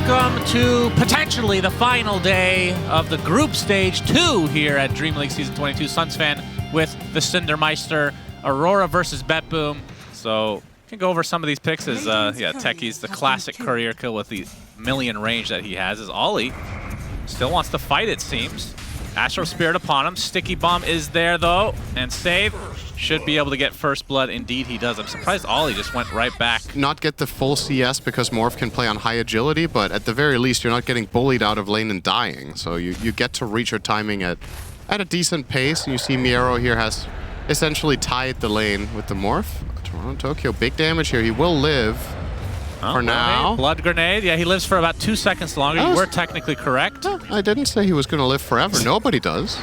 Welcome to potentially the final day of the group stage 2 here at Dream League Season 22 SUNSfan with the Cindermeister, Aurora versus BetBoom. So we can go over some of these picks as, Techie's the classic courier kill with the million range that he has. As Ollie still wants to fight, it seems. Astro Spirit upon him. Sticky Bomb is there, though. And save. Should be able to get first blood. Indeed, he does. I'm surprised Ollie just went right back. Not get the full CS because Morph can play on high agility, but at the very least, you're not getting bullied out of lane and dying. So you get to reach your timing at a decent pace. And you see Miero here has essentially tied the lane with the Morph. Toronto Tokyo, big damage here. He will live. For now. Blood grenade. Yeah, he lives for about 2 seconds longer. You were technically correct. I didn't say he was going to live forever. Nobody does.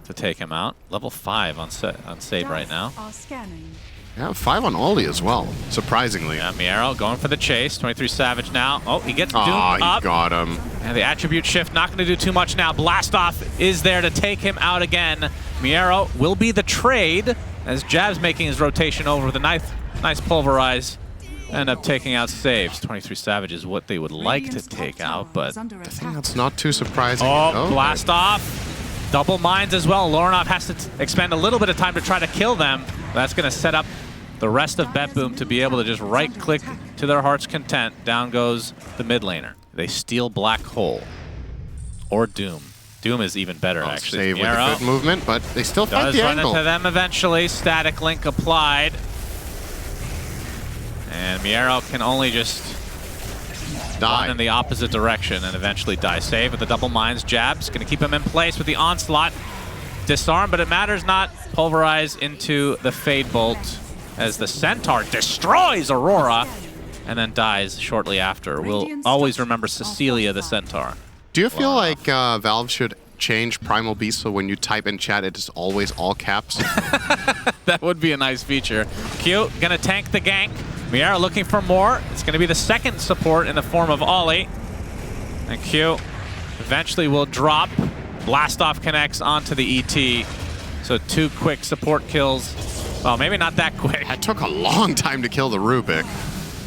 To take him out. Level 5 on save right now. Yeah, 5 on Ollie as well, surprisingly. Yeah, Miero going for the chase. 23 Savage now. Oh, he gets doomed up. He got him. And the attribute shift not going to do too much now. Blast off is there to take him out again. Miero will be the trade as Jab's making his rotation over with a nice pulverize. End up taking out saves. 23 Savage is what they would like to take out, but I think that's not too surprising. Oh, blast off. Double mines as well. Lorenov has to expend a little bit of time to try to kill them. That's going to set up the rest of BetBoom to be able to just right-click to their heart's content. Down goes the mid laner. They steal Black Hole. Or Doom. Doom is even better, actually. Save with the good movement, but they still fight the run angle. Into them eventually. Static Link applied. And Miero can only just run in the opposite direction and eventually die. Save with the double mines. Jab's going to keep him in place with the onslaught. Disarm, but it matters not. Pulverize into the Fade Bolt as the Centaur destroys Aurora and then dies shortly after. We'll always remember Cecilia the Centaur. Do you feel like Valve should change Primal Beast so when you type in chat, it is always all caps? That would be a nice feature. Q gonna tank the gank. Miero looking for more. It's gonna be the second support in the form of Ollie. And Q eventually will drop. Blast off connects onto the ET. So 2 quick support kills. Well, maybe not that quick. It took a long time to kill the Rubik.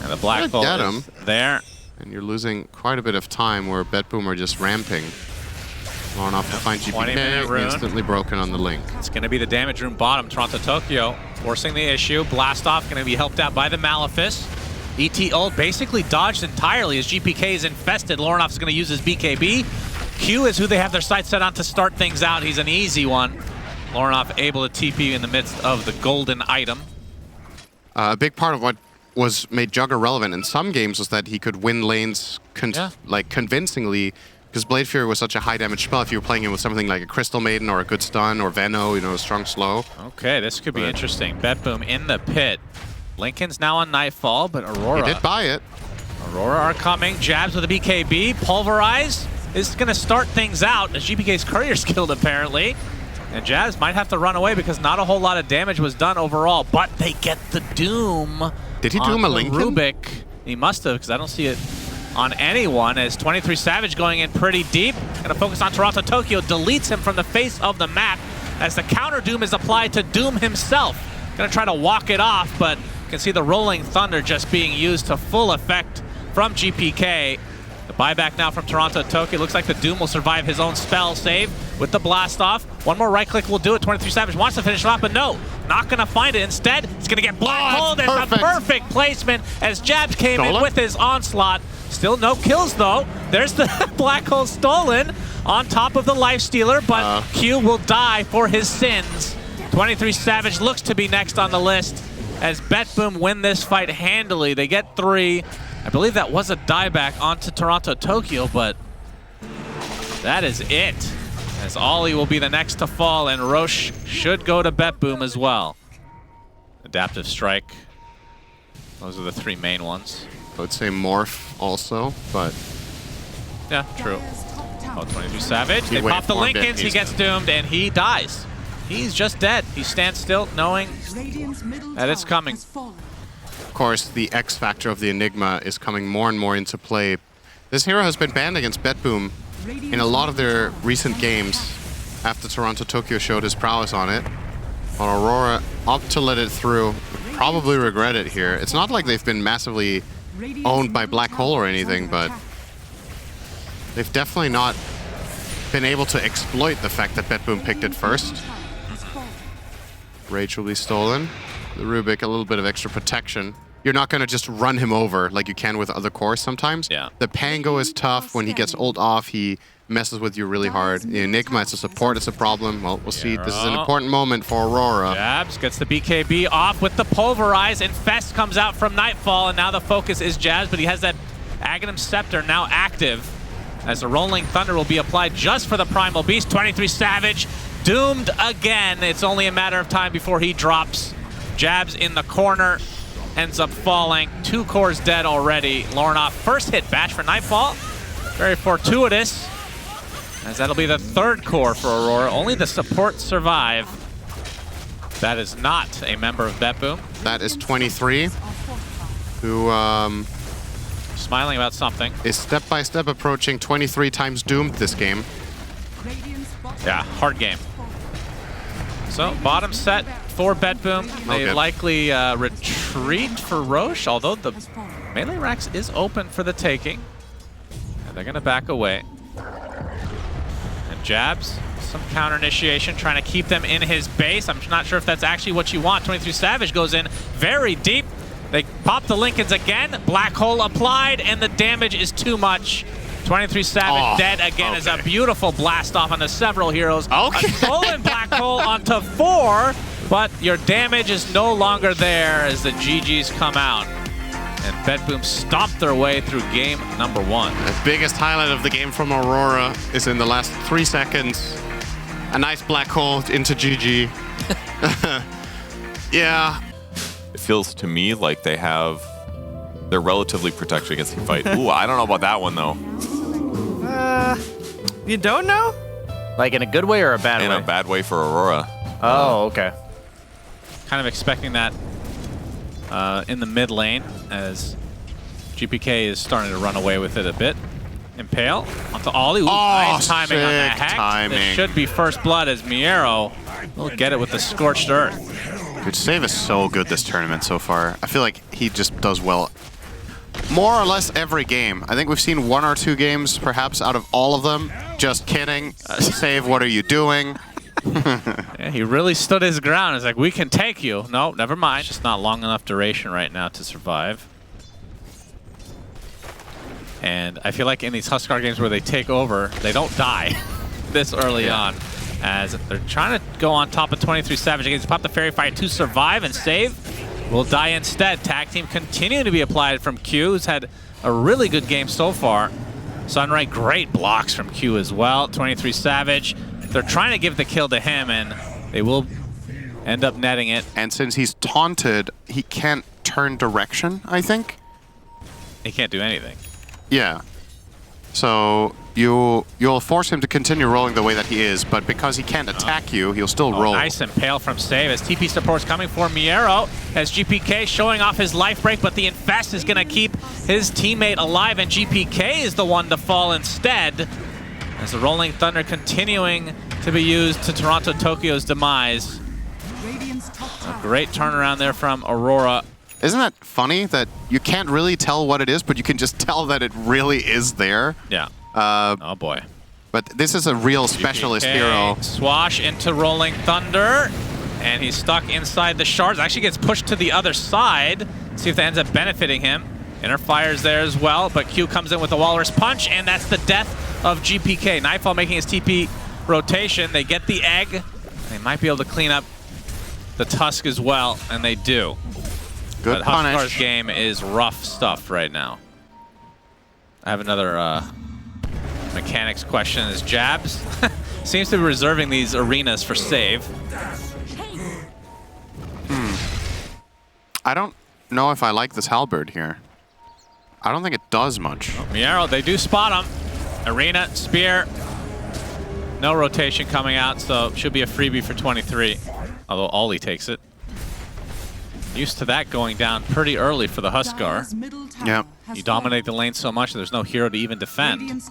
And the Black Hole is there. And you're losing quite a bit of time where BetBoom are just ramping. Long enough to find GPK, instantly broken on the link. It's going to be the damage room bottom. Toronto Tokyo forcing the issue. Blast off going to be helped out by the Malefice. ET ult basically dodged entirely as GPK is infested. Lorenov's going to use his BKB. Q is who they have their sights set on to start things out. He's an easy one. Lorenov able to TP in the midst of the golden item. A big part of what was made Jugger relevant in some games was that he could win lanes convincingly, because Blade Fury was such a high damage spell if you were playing it with something like a Crystal Maiden or a good stun or Veno, a strong slow. Okay, this could be interesting. BetBoom in the pit. Lincoln's now on Nightfall, but Aurora. He did buy it. Aurora are coming. Jabs with a BKB. Pulverize is going to start things out as GPK's courier's killed apparently. And Jabs might have to run away because not a whole lot of damage was done overall, but they get the Doom. Did he doom a Lincoln? Rubik. He must have, because I don't see it on anyone, as 23 Savage going in pretty deep. Gonna focus on Toronto Tokyo, deletes him from the face of the map as the counter Doom is applied to Doom himself. Gonna try to walk it off, but you can see the Rolling Thunder just being used to full effect from GPK. The buyback now from Toronto Tokyo. Looks like the Doom will survive his own spell save with the blast off. One more right click will do it. 23 Savage wants to finish him off, but no, not gonna find it. Instead, it's gonna get black hole. There's a perfect placement as Jabs came in with his onslaught. Still no kills though. There's the Black Hole stolen on top of the Lifestealer, but Q will die for his sins. 23 Savage looks to be next on the list as BetBoom win this fight handily. They get 3. I believe that was a dieback onto Toronto Tokyo, but that is it. As Ollie will be the next to fall, and Roche should go to BetBoom as well. Adaptive Strike. Those are the 3 main ones. I would say Morph also, but... Yeah, true. Oh, 23 Savage. They pop the Lincolns, he gets doomed, and he dies. He's just dead. He stands still knowing that it's coming. Of course, the X factor of the Enigma is coming more and more into play. This hero has been banned against BetBoom in a lot of their recent games after Toronto Tokyo showed his prowess on it. But Aurora opted to let it through. Probably regret it here. It's not like they've been massively owned by Black Hole or anything, but They've definitely not been able to exploit the fact that BetBoom picked it first. Rage will be stolen. The Rubik, a little bit of extra protection. You're not going to just run him over like you can with other cores sometimes. Yeah. The Pango is tough. When he gets ult off, he messes with you really hard. The Enigma as a support is a problem. Well, we'll see. This is an important moment for Aurora. Jabs gets the BKB off with the Pulverize. Infest comes out from Nightfall, and now the focus is Jabs, but he has that Aghanim Scepter now active as the Rolling Thunder will be applied just for the Primal Beast. 23 Savage doomed again. It's only a matter of time before he drops. Jabs in the corner. Ends up falling. 2 cores dead already. Lornoff first hit bash for Nightfall. Very fortuitous, as that'll be the 3rd core for Aurora. Only the support survive. That is not a member of BetBoom. That is 23, who Smiling about something. is step-by-step approaching 23 times doomed this game. Yeah, hard game. So, bottom set for BetBoom. They likely retreat for Roche, although the melee racks is open for the taking. And they're going to back away. And Jabs, some counter initiation, trying to keep them in his base. I'm not sure if that's actually what you want. 23 Savage goes in very deep. They pop the Lincolns again. Black hole applied, and the damage is too much. 23 Savage dead again as a beautiful blast off onto several heroes. A stolen Black Hole onto 4, but your damage is no longer there as the GGs come out. And BetBoom stomped their way through game number 1. The biggest highlight of the game from Aurora is in the last 3 seconds. A nice Black Hole into GG. Yeah. It feels to me like they're relatively protected against teamfight. Ooh, I don't know about that one though. You don't know? Like in a good way or a bad way? In a bad way for Aurora. Oh, okay. Kind of expecting that in the mid lane as GPK is starting to run away with it a bit. Impale onto Ollie. Ooh, nice timing on the Hex. This should be first blood as Miero will get it with the Scorched Earth. Dude, Save is so good this tournament so far. I feel like he just does well more or less every game. I think we've seen 1 or 2 games, perhaps, out of all of them. Just kidding. Save, what are you doing? Yeah, he really stood his ground. It's like, we can take you. No, never mind. It's just not long enough duration right now to survive. And I feel like in these Huskar games where they take over, they don't die this early on. As they're trying to go on top of 23 Savage against pop the Fairy Fire to survive, and Save will die instead. Tag team continuing to be applied from Q, who's had a really good game so far. Sunray, great blocks from Q as well. 23 Savage, they're trying to give the kill to him, and they will end up netting it. And since he's taunted, he can't turn direction, I think? He can't do anything. Yeah. So you'll force him to continue rolling the way that he is, but because he can't attack you, he'll still roll. Nice Impale from Save as TP support's coming for Miero as GPK showing off his life break, but the Infest is going to keep his teammate alive, and GPK is the one to fall instead as the Rolling Thunder continuing to be used to Toronto Tokyo's demise. A great turnaround there from Aurora. Isn't that funny that you can't really tell what it is, but you can just tell that it really is there? Yeah. Oh boy. But this is a real specialist hero. Swash into Rolling Thunder, and he's stuck inside the shards. Actually gets pushed to the other side. See if that ends up benefiting him. Inner Fire's there as well, but Q comes in with a Walrus Punch, and that's the death of GPK. Nightfall making his TP rotation. They get the egg. They might be able to clean up the Tusk as well, and they do. Good but punish. Huskar's game is rough stuff right now. I have another mechanics question. Is Jabs seems to be reserving these arenas for Save. I don't know if I like this halberd here. I don't think it does much. Miero, they do spot him. Arena, Spear. No rotation coming out, so should be a freebie for 23. Although Ollie takes it. Used to that going down pretty early for the Huskar. Yeah. You dominate the lane so much, there's no hero to even defend.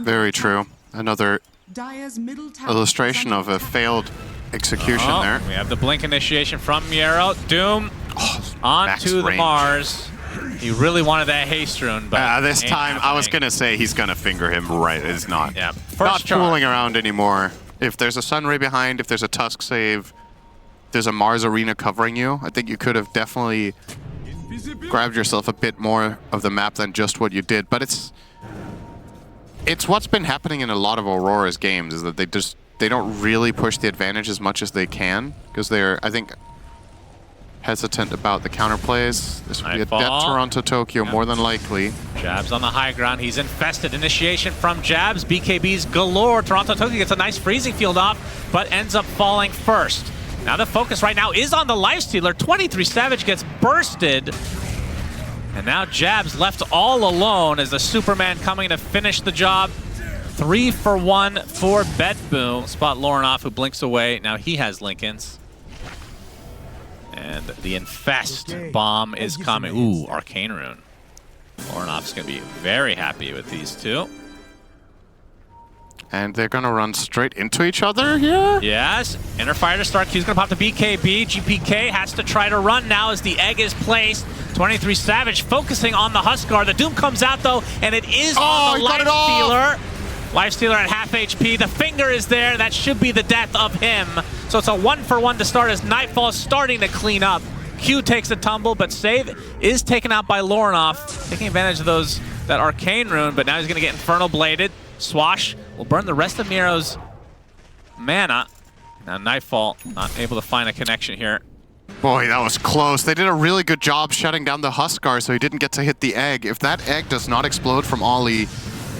Very true. Another illustration of a failed execution there. We have the blink initiation from Miero. Doom onto the Mars. He really wanted that haste rune, but This ain't time, I was happening. going to say he's going to finger him right. It's not. Yeah, Not first charge. fooling around anymore. If there's a Sunray behind, if there's a Tusk save, there's a Mars Arena covering you, I think you could have definitely grabbed yourself a bit more of the map than just what you did. But it's what's been happening in a lot of Aurora's games, is that they don't really push the advantage as much as they can, because they're, I think, hesitant about the counterplays. This would be a dead Toronto Tokyo, more than likely. Jabs on the high ground. He's infested. Initiation from Jabs. BKBs galore. Toronto Tokyo gets a nice freezing field off, but ends up falling first. Now the focus right now is on the Lifestealer. 23 Savage gets bursted. And now Jabs left all alone as the Superman coming to finish the job. 3 for 1 for BetBoom. Spot Lauren who blinks away. Now he has Lincoln's. And the Infest bomb is coming. Ooh, Arcane Rune. Lauren's going to be very happy with these two. And they're going to run straight into each other here? Yes. Inner fire to start. Q's going to pop the BKB. GPK has to try to run now as the egg is placed. 23 Savage focusing on the Huskar. The Doom comes out, though, and it is on the Lifestealer. Lifestealer at half HP. The finger is there. That should be the death of him. So it's a 1-for-1 to start as Nightfall is starting to clean up. Q takes a tumble, but save is taken out by Laurenov, taking advantage of that Arcane Rune, but now he's going to get Infernal Bladed. Swash will burn the rest of Miro's mana. Now Nightfall not able to find a connection here. Boy, that was close. They did a really good job shutting down the Huskar, so he didn't get to hit the egg. If that egg does not explode from Ollie...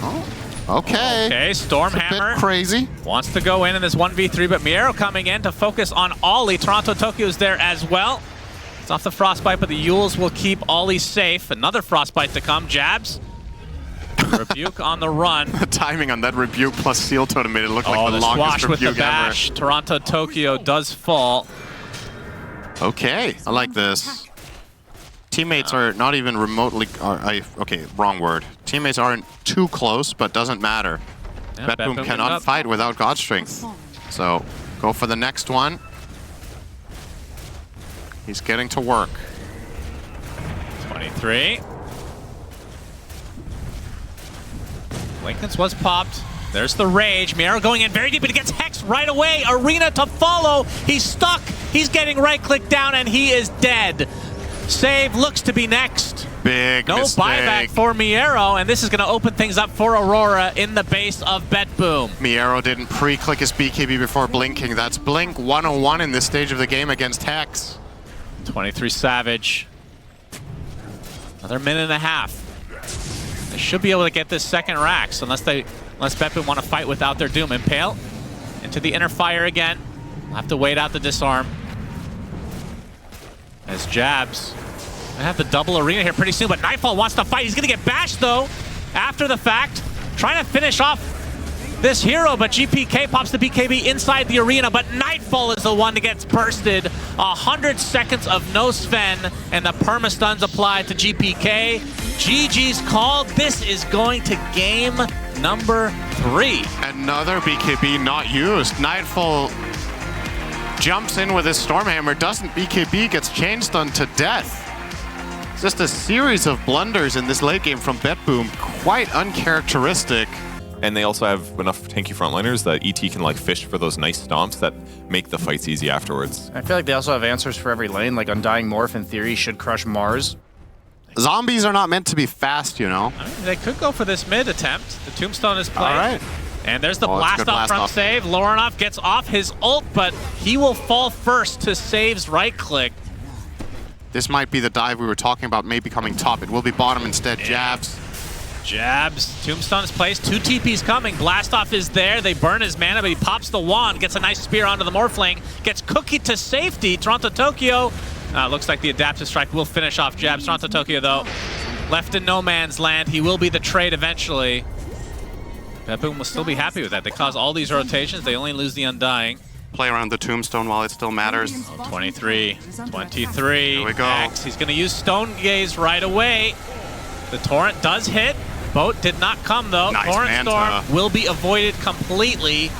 Oh, okay. Okay, Stormhammer. Bit crazy. Wants to go in this 1v3, but Miero coming in to focus on Ollie. Toronto Tokyo's there as well. It's off the Frostbite, but the Yules will keep Ollie safe. Another Frostbite to come. Jabs. Rebuke on the run. The timing on that Rebuke plus Seal Totem made it look like the longest Swash with the Rebuke bash. ever. Toronto Tokyo does fall. Okay, I like this. Teammates are not even remotely... okay, wrong word. Teammates aren't too close, but doesn't matter. Yeah, BetBoom cannot fight without God Strength. So, go for the next one. He's getting to work. 23. Lincoln's was popped. There's the Rage. Miero going in very deep, but he gets hexed right away. Arena to follow. He's stuck. He's getting right-click down, and he is dead. Save looks to be next. Big No mistake. buyback for Miero, and this is going to open things up for Aurora in the base of BetBoom. Miero didn't pre-click his BKB before blinking. That's Blink 101 in this stage of the game against Hex. 23 Savage. Another minute and a half. They should be able to get this second Rax unless BetBoom want to fight without their Doom. Impale into the inner fire again. We'll have to wait out the disarm. As Jabs. I have the double arena here pretty soon, but Nightfall wants to fight. He's going to get bashed, though, after the fact. Trying to finish off this hero, but GPK pops the BKB inside the arena, but Nightfall is the one that gets bursted. 100 seconds of no Sven, and the perma-stuns applied to GPK. GG's called. This is going to game number 3. Another BKB not used. Nightfall jumps in with his Stormhammer, doesn't BKB, gets chain stunned to death. It's just a series of blunders in this late game from BetBoom, quite uncharacteristic. And they also have enough tanky frontliners that ET can like fish for those nice stomps that make the fights easy afterwards. I feel like they also have answers for every lane. Like Undying Morph in theory should crush Mars. Zombies are not meant to be fast, you know. I mean, they could go for this mid attempt. The Tombstone is played. All right. And there's the Oh, it's a good blast off blast from off. Save. Laurenov gets off his ult, but he will fall first to Save's right click. This might be the dive we were talking about, maybe coming top. It will be bottom instead. Jabs. Jabs. Tombstone is placed. 2 TPs coming. Blastoff is there. They burn his mana, but he pops the wand. Gets a nice spear onto the Morphling. Gets cookied to safety. Toronto Tokyo. Looks like the Adaptive Strike will finish off Jabs. Toronto Tokyo, though, left in no man's land. He will be the trade eventually. BetBoom will still be happy with that. They cause all these rotations. They only lose the Undying. Play around the Tombstone while it still matters. 23. 23. Here we go. X. He's going to use Stone Gaze right away. The Torrent does hit. Boat did not come, though. Nice Torrent Manta. Storm will be avoided completely.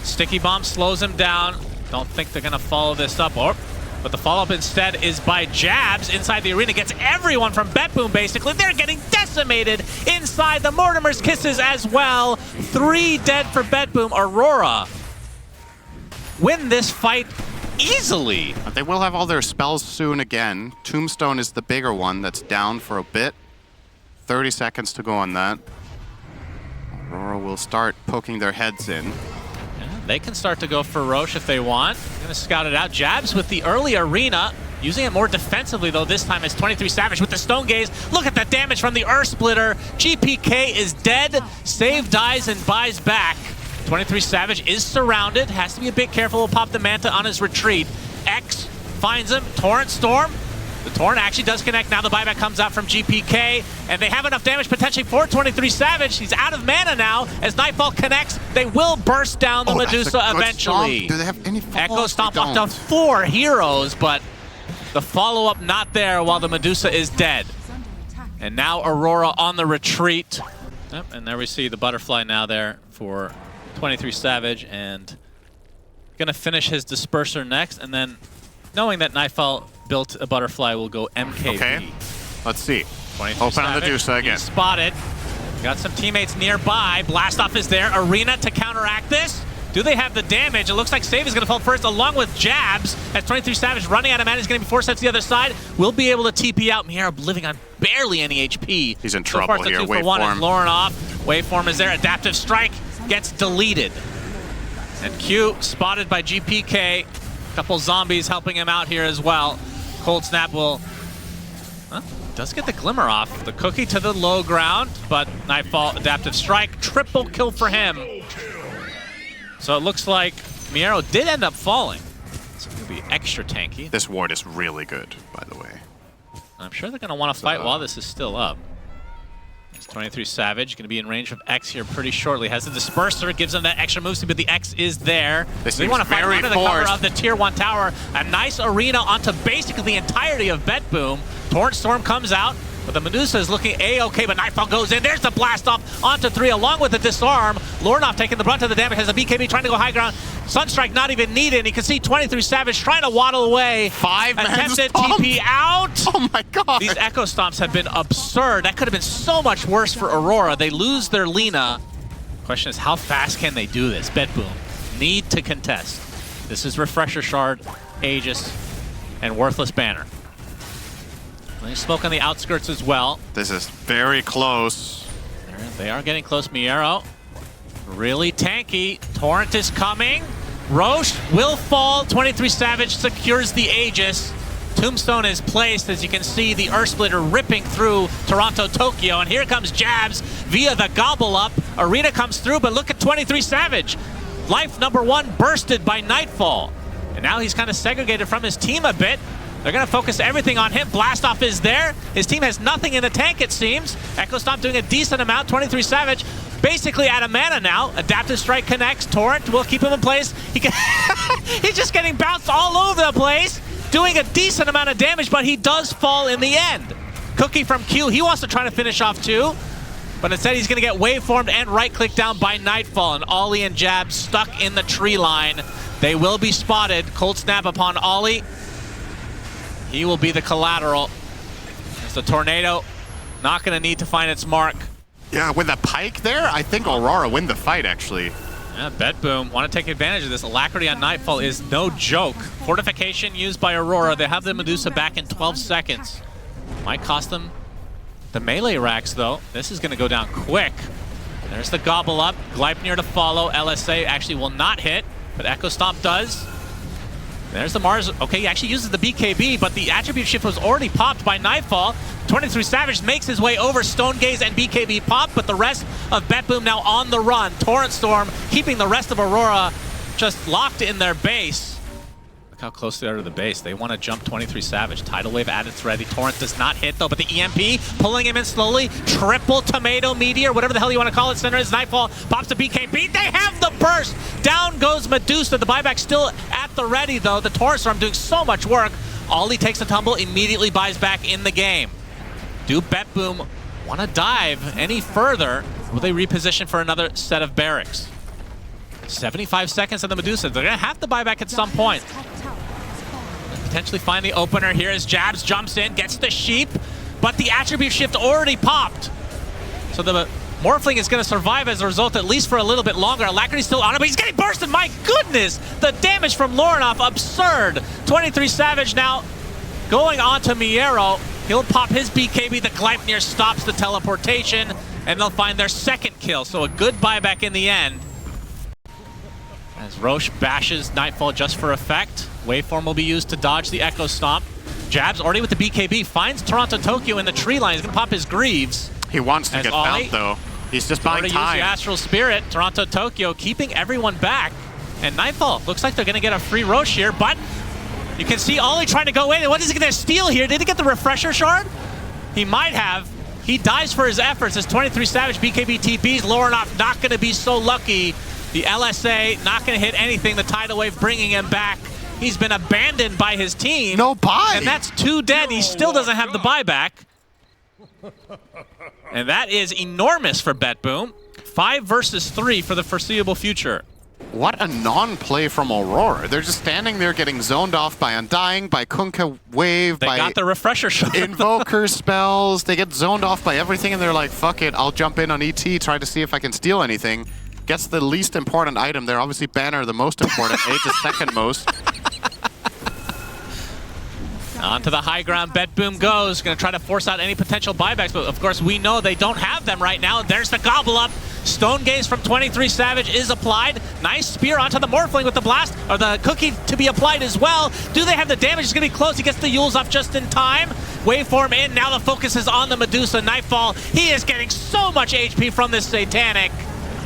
Sticky Bomb slows him down. Don't think they're going to follow this up. Or But the follow-up instead is by Jabs inside the arena. Gets everyone from BetBoom, basically. They're getting decimated inside the Mortimer's Kisses as well. 3 dead for BetBoom. Aurora win this fight easily. But they will have all their spells soon again. Tombstone is the bigger one that's down for a bit. 30 seconds to go on that. Aurora will start poking their heads in. They can start to go for Roche if they want. Gonna scout it out. Jabs with the early arena. Using it more defensively, though, this time as 23savage with the Stone Gaze. Look at the damage from the Earth Splitter. GPK is dead. Save dies and buys back. 23savage is surrounded. Has to be a bit careful. Will pop the Manta on his retreat. X finds him. Torrent Storm. The Torrent actually does connect. Now the buyback comes out from GPK. And they have enough damage potentially for 23savage. He's out of mana now. As Nightfall connects, they will burst down the Medusa eventually. Stomp. Do they have any follow-ups? Echo Stomp up to 4 heroes, but the follow-up not there while the Medusa is dead. And now Aurora on the retreat. Yep, and there we see the butterfly now there for 23savage, and gonna finish his disperser next, and then knowing that Nightfall built a butterfly will go MKB. Okay, let's see. 23 Open on the Savage, Medusa again. he's spotted. Got some teammates nearby. Blastoff is there. Arena to counteract this. Do they have the damage? It looks like Save is going to fall first, along with Jabs, as 23savage running out of mana. He's going to be forced out to the other side. Will be able to TP out. Miera living on barely any HP. He's in So trouble far, it's a here. 2 for 1 Waveform. as Lauren off. Waveform is there. Adaptive Strike gets deleted. And Q spotted by GPK. Couple zombies helping him out here as well. Cold Snap will... does get the Glimmer off. The Cookie to the low ground, but Nightfall, Adaptive Strike, triple kill for him. So it looks like Miero did end up falling. It's going to be extra tanky. This ward is really good, by the way. I'm sure they're going to want to fight while this is still up. It's 23savage, going to be in range of X here pretty shortly. Has the Disperser, gives him that extra move speed, but the X is there. They want to fight under the cover of the Tier 1 tower. A nice arena onto basically the entirety of BetBoom. Torrent Storm comes out, but the Medusa is looking A-okay, but Nightfall goes in. There's the blast off onto 3 along with the disarm. Lornoff taking the brunt of the damage, has a BKB trying to go high ground. Sunstrike not even needed, and you can see 23savage trying to waddle away. 5-man attempted stomp. TP out. Oh my god! These Echo Stomps have been absurd. That could have been so much worse for Aurora. They lose their Lina. Question is, how fast can they do this? BetBoom need to contest. This is Refresher Shard, Aegis, and Worthless Banner. They smoke on the outskirts as well. This is very close. They are getting close. Miero, really tanky. Torrent is coming. Roche will fall. 23savage secures the Aegis. Tombstone is placed, as you can see, the Earth Splitter ripping through Toronto, Tokyo. And here comes Jabs via the Gobble Up. Arena comes through, but look at 23savage. Life number 1 bursted by Nightfall. And now he's kind of segregated from his team a bit. They're going to focus everything on him. Blastoff is there. His team has nothing in the tank, it seems. Echo Stomp doing a decent amount. 23savage basically out of mana now. Adaptive Strike connects. Torrent will keep him in place. He can he's just getting bounced all over the place, doing a decent amount of damage, but he does fall in the end. Cookie from Q, he wants to try to finish off too, but instead he's going to get waveformed and right-clicked down by Nightfall, and Ollie and Jab stuck in the tree line. They will be spotted. Cold Snap upon Ollie. He will be the collateral. It's the Tornado, not going to need to find its mark. Yeah, with the Pike there, I think Aurora win the fight, actually. Yeah, BetBoom want to take advantage of this. Alacrity on Nightfall is no joke. Fortification used by Aurora. They have the Medusa back in 12 seconds. Might cost them the melee racks, though. This is going to go down quick. There's the Gobble Up. Gleipnir to follow. LSA actually will not hit, but Echo Stomp does. There's the Mars. Okay, he actually uses the BKB, but the attribute shift was already popped by Nightfall. 23savage makes his way over. Stone Gaze and BKB pop, but the rest of BetBoom now on the run. Torrent Storm keeping the rest of Aurora just locked in their base. Look how close they are to the base. They want to jump 23savage. Tidal Wave at its ready. Torrent does not hit, though, but the EMP pulling him in slowly. Triple Tomato Meteor, whatever the hell you want to call it. SyndereN Nightfall pops the BKB. They have the burst. Down goes Medusa. The buyback still at the ready, though. The Torrent Storm doing so much work. Ollie takes a tumble, immediately buys back in the game. Do BetBoom want to dive any further? Will they reposition for another set of barracks? 75 seconds on the Medusa. They're going to have to buy back at some point. potentially find the opener here as Jabs jumps in, gets the sheep, but the attribute shift already popped. So the Morphling is going to survive as a result, at least for a little bit longer. Alacrity's still on him, but he's getting bursted. My goodness! The damage from Lorenoff, absurd. 23 Savage now going on to Miero. He'll pop his BKB. The Gleipnir stops the teleportation, and they'll find their second kill. So a good buyback in the end. As Roche bashes Nightfall just for effect. Waveform will be used to dodge the Echo Stomp. Jabs already with the BKB, finds Toronto Tokyo in the tree line. He's going to pop his Greaves. He wants to get found, though. He's just buying time. Use the Astral Spirit. Toronto Tokyo keeping everyone back. And Nightfall looks like they're going to get a free Roche here, but you can see Ollie trying to go in. What is he going to steal here? Did he get the Refresher Shard? He might have. He dies for his efforts as 23 Savage BKB TPs. Lorenoff not going to be so lucky. The LSA not going to hit anything. The Tidal Wave bringing him back. He's been abandoned by his team. No buy. And that's 2 dead. He still doesn't have the buyback. And that is enormous for BetBoom. 5 versus 3 for the foreseeable future. What a non-play from Aurora. They're just standing there getting zoned off by Undying, by Kunkka Wave, They by got the Refresher Shard. Invoker spells. They get zoned off by everything, and they're like, fuck it, I'll jump in on ET, try to see if I can steal anything. Gets the least important item there. Obviously, Banner the most important. Age is second most. On to the high ground, BetBoom goes. Going to try to force out any potential buybacks, but of course we know they don't have them right now. There's the gobble up. Stone Gaze from 23 Savage is applied. Nice spear onto the Morphling with the blast, or the cookie to be applied as well. Do they have the damage? It's going to be close. He gets the Yules off just in time. Waveform in. Now the focus is on the Medusa. Nightfall. He is getting so much HP from this Satanic.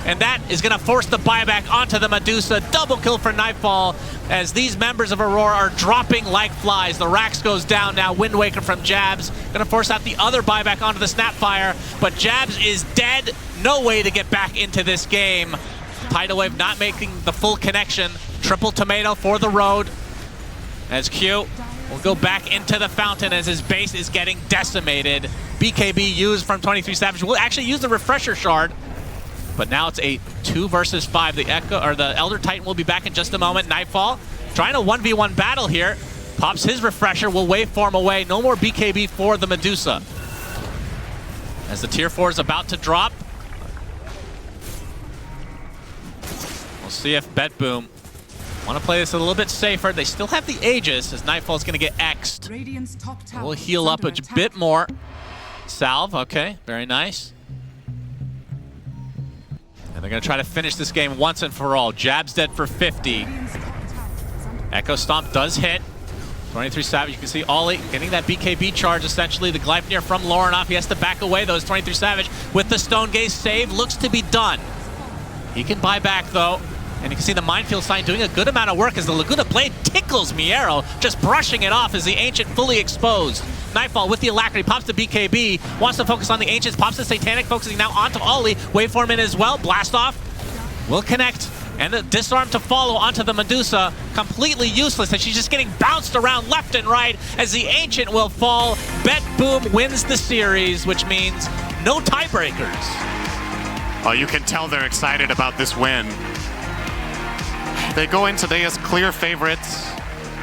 And that is going to force the buyback onto the Medusa. Double kill for Nightfall as these members of Aurora are dropping like flies. The Rax goes down now. Wind Waker from Jabs. Going to force out the other buyback onto the Snapfire. But Jabs is dead. No way to get back into this game. Tidal Wave not making the full connection. Triple tomato for the road. As Q will go back into the fountain as his base is getting decimated. BKB used from 23 Savage. Will actually use the Refresher Shard. But now it's a 2 versus 5. The Echo or the Elder Titan will be back in just a moment. Nightfall trying a 1v1 battle here. Pops his Refresher, will waveform away. No more BKB for the Medusa. As the tier 4 is about to drop. We'll see if BetBoom want to play this a little bit safer. They still have the Aegis as Nightfall is going to get X'd. We'll heal up a bit more. Salve, okay, very nice. And they're going to try to finish this game once and for all. Jabs dead for 50. Echo Stomp does hit. 23 Savage, you can see Ollie getting that BKB charge, essentially. The Gleipnir from Lorenoff. He has to back away, though. 23 Savage with the Stone Gaze save. Looks to be done. He can buy back, though. And you can see the Minefield sign doing a good amount of work as the Laguna Blade tickles Miero, just brushing it off as the Ancient fully exposed. Nightfall with the Alacrity, pops the BKB, wants to focus on the Ancients, pops the Satanic, focusing now onto Ollie. Waveform in as well, blast off, will connect, and the disarm to follow onto the Medusa. Completely useless, and she's just getting bounced around left and right as the Ancient will fall. BetBoom wins the series, which means no tiebreakers. Oh, you can tell they're excited about this win. They go in today as clear favorites.